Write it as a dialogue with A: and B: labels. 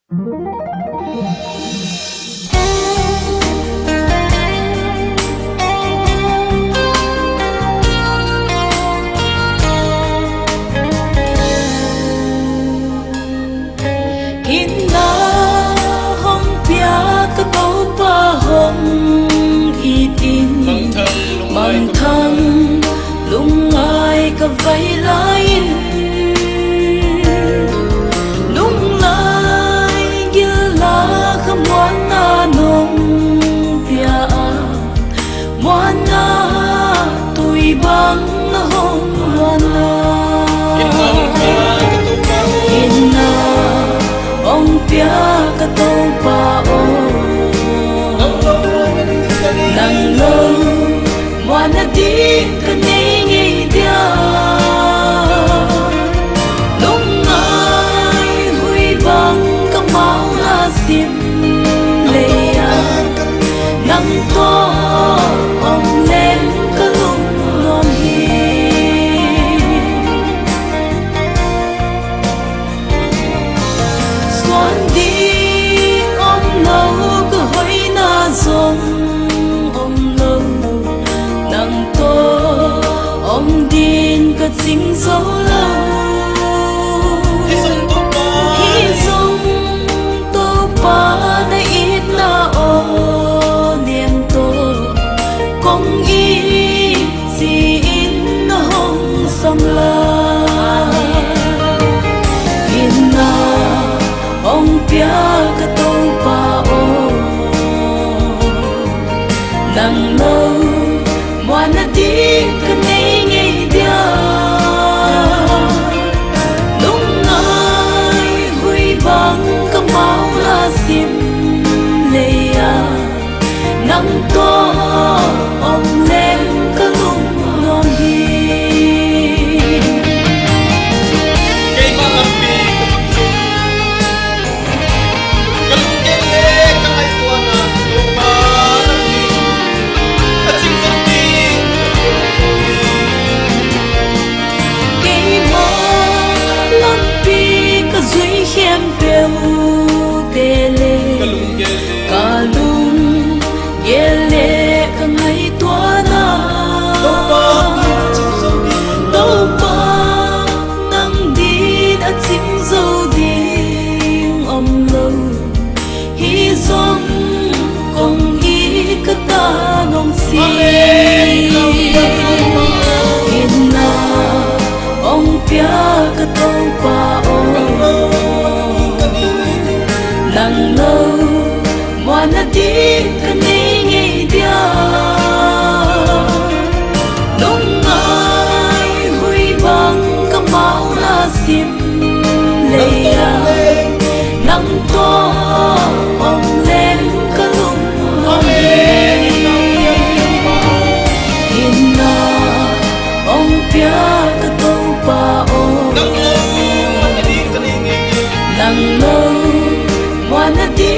A: Hinna hong pia ka câu pa hong itin mang thang lung ai ka vai lain nung lai gil la ka moana nong pia moana tui bang na hong moana Hinna ông pia ka tâu pa o nang lâu moana đi ka nei ngei dia nung ai hui bang ka mau la sim leya nang to ông lên ka lung ngon hi xoan đi ông lâu ka hoi na zong ông lâu nang to ông din ka ching zo lâu hi zong to pa na ít na o niệm to kong i si in na hong sam la Hinna ông pia ka tâu pa o nang lâu moana đi ka nei ngei dia nung ai hui bang ka mau la sim leya nang to ông lên ka lung ngon hi duy khem bèo tê lê cả lung ghé lê cả ngày tua na đâu ba nang đi đã chim dâu đi om lâu hi zong kong i ka ta nong si Hinna ông pia ka tâu pa o nang lâu moana đi ka nei ngei dia nung ai hui bang ka mau la sim leya nang to ông lên ka lung ngon Hinna ông pia ka tâu pa o nang lâu moana đi